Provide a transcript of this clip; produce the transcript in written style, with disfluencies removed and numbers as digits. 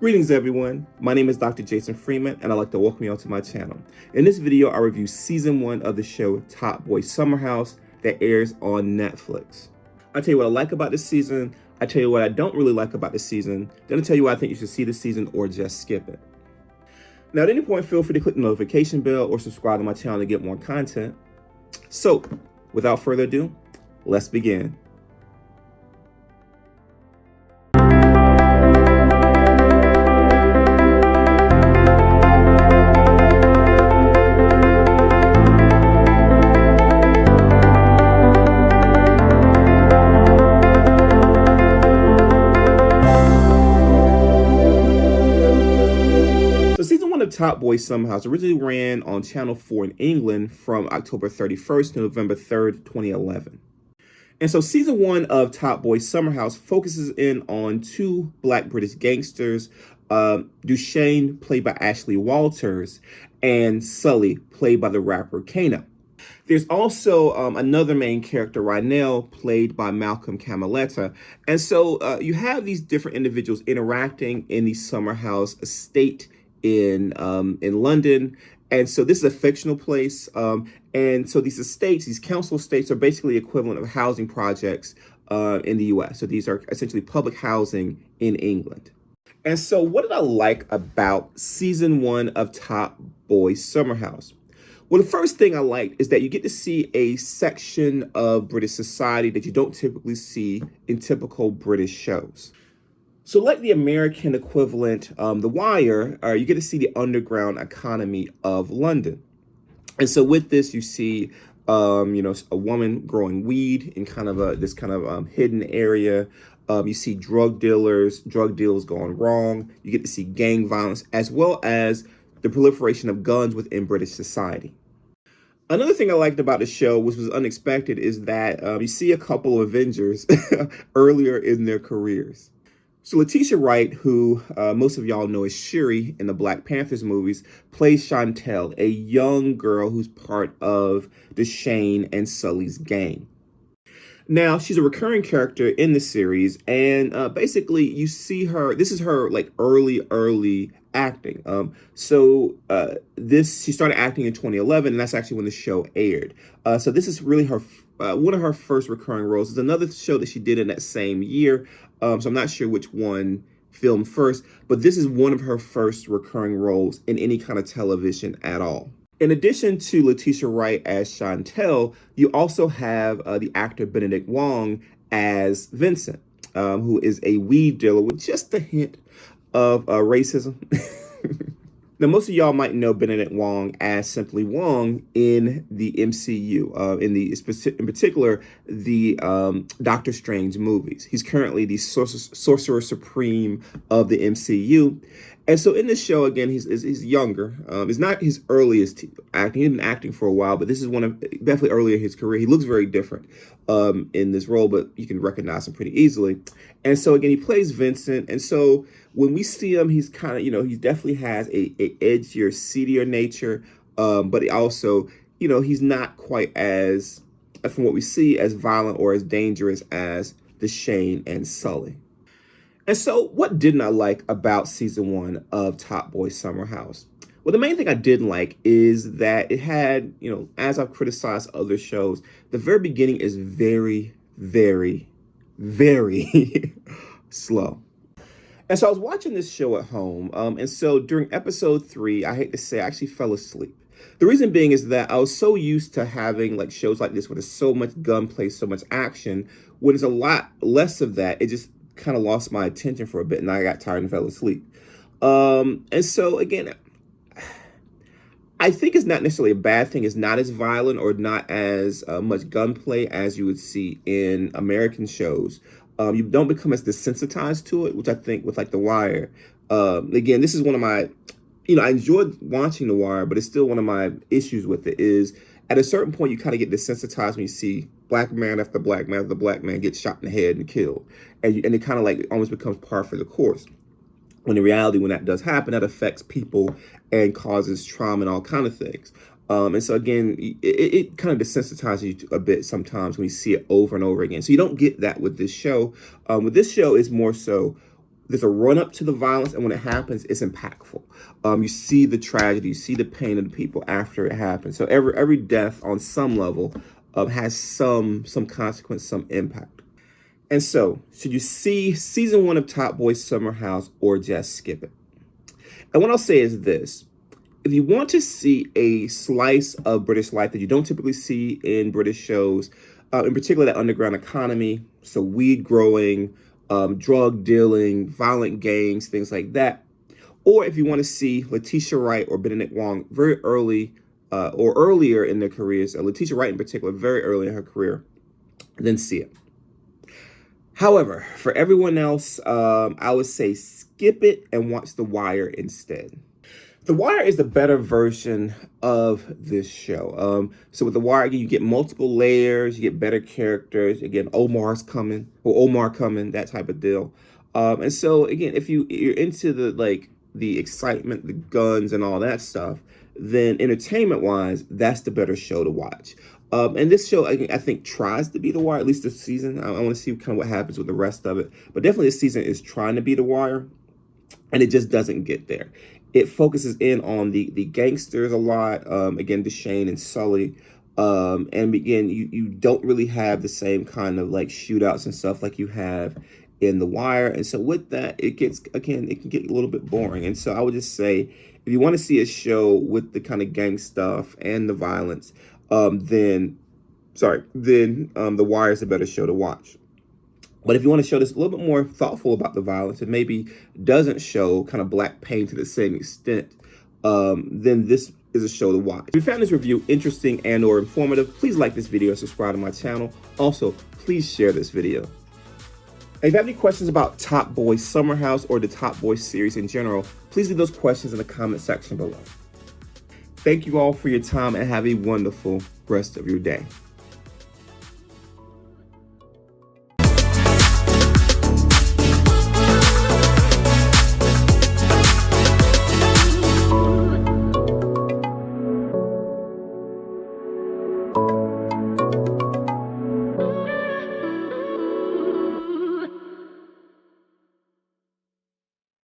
Greetings everyone, my name is Dr. Jason Freeman and I'd like to welcome you all to my channel. In this video, I review season 1 of the show Top Boy Summerhouse that airs on Netflix. I'll tell you what I like about this season, I tell you what I don't really like about this season, then I'll tell you why I think you should see this season or just skip it. Now at any point, feel free to click the notification bell or subscribe to my channel to get more content. So, without further ado, let's begin. Top Boy Summerhouse originally ran on Channel 4 in England from October 31st to November 3rd, 2011. And so season 1 of Top Boy Summerhouse focuses in on two Black British gangsters, Duchesne, played by Ashley Walters, and Sully, played by the rapper Kano. There's also another main character, Rynell, played by Malcolm Kamulete. And so you have these different individuals interacting in the Summerhouse estate in London. And so this is a fictional place. And so these estates, these council estates, are basically the equivalent of housing projects in the US. So these are essentially public housing in England. And so what did I like about season 1 of Top Boy Summerhouse? Well, the first thing I liked is that you get to see a section of British society that you don't typically see in typical British shows. So like the American equivalent, The Wire, you get to see the underground economy of London. And so with this, you see, a woman growing weed in kind of this hidden area. You see drug deals going wrong. You get to see gang violence, as well as the proliferation of guns within British society. Another thing I liked about the show, which was unexpected, is that you see a couple of Avengers earlier in their careers. So Letitia Wright, who most of y'all know as Shuri in the Black Panthers movies, plays Chantel, a young girl who's part of Duchesne and Sully's gang. Now, she's a recurring character in the series, and basically you see her, this is her like early acting. She started acting in 2011, and that's actually when the show aired. So this is really her one of her first recurring roles. There's another show that she did in that same year. So I'm not sure which one filmed first, but this is one of her first recurring roles in any kind of television at all. In addition to Letitia Wright as Chantel, you also have the actor Benedict Wong as Vincent, who is a weed dealer with just a hint of racism. Now, most of y'all might know Benedict Wong as simply Wong in the MCU, in particular, the Doctor Strange movies. He's currently the Sorcerer Supreme of the MCU. And so in this show, again, he's younger. It's not his earliest acting. He's been acting for a while, but this is definitely earlier in his career. He looks very different in this role, but you can recognize him pretty easily. And so again, he plays Vincent. And so when we see him, he's kind of, he definitely has a edgier, seedier nature. But he also, he's not quite as, from what we see, as violent or as dangerous as Duchesne and Sully. And so what didn't I like about season 1 of Top Boy Summerhouse? Well, the main thing I didn't like is that it had, as I've criticized other shows, the very beginning is very, very, very slow. And so I was watching this show at home. And so during episode 3, I hate to say, I actually fell asleep. The reason being is that I was so used to having like shows like this where there's so much gunplay, so much action. When there's a lot less of that, it just kind of lost my attention for a bit and I got tired and fell asleep. And so again, I think it's not necessarily a bad thing. It's not as violent or not as much gunplay as you would see in American shows. You don't become as desensitized to it, which I think with like The Wire. Again, this is one of my, I enjoyed watching The Wire, but it's still one of my issues with it is at a certain point, you kind of get desensitized when you see black man after black man after black man get shot in the head and killed. And it kind of like almost becomes par for the course. When in reality, when that does happen, that affects people and causes trauma and all kind of things. And so again, it kind of desensitizes you a bit sometimes when you see it over and over again. So you don't get that with this show. With this show, it's more so there's a run up to the violence, and when it happens, it's impactful. You see the tragedy, you see the pain of the people after it happens. So every death on some level has some consequence, some impact. And so, should you see season 1 of Top Boy Summerhouse or just skip it? And what I'll say is this: if you want to see a slice of British life that you don't typically see in British shows, in particular that underground economy, so weed growing, drug dealing, violent gangs, things like that. Or if you want to see Letitia Wright or Benedict Wong very early or earlier in their careers, Letitia Wright in particular, very early in her career, then see it. However, for everyone else, I would say skip it and watch The Wire instead. The Wire is the better version of this show. So with The Wire, again, you get multiple layers, you get better characters. Again, Omar coming, that type of deal. And so again, if you're into the excitement, the guns, and all that stuff, then entertainment-wise, that's the better show to watch. And this show, I think, tries to be The Wire, at least this season. I want to see kind of what happens with the rest of it. But definitely this season is trying to be The Wire, and it just doesn't get there. It focuses in on the gangsters a lot, again, Deshane and Sully. And again, you don't really have the same kind of shootouts and stuff like you have in The Wire. And so with that, it can get a little bit boring. And so I would just say, if you want to see a show with the kind of gang stuff and the violence, then The Wire is a better show to watch. But if you want to show this a little bit more thoughtful about the violence and maybe doesn't show kind of black pain to the same extent, then this is a show to watch. If you found this review interesting and or informative, please like this video and subscribe to my channel. Also, please share this video. And if you have any questions about Top Boy Summerhouse or the Top Boy series in general, please leave those questions in the comment section below. Thank you all for your time and have a wonderful rest of your day.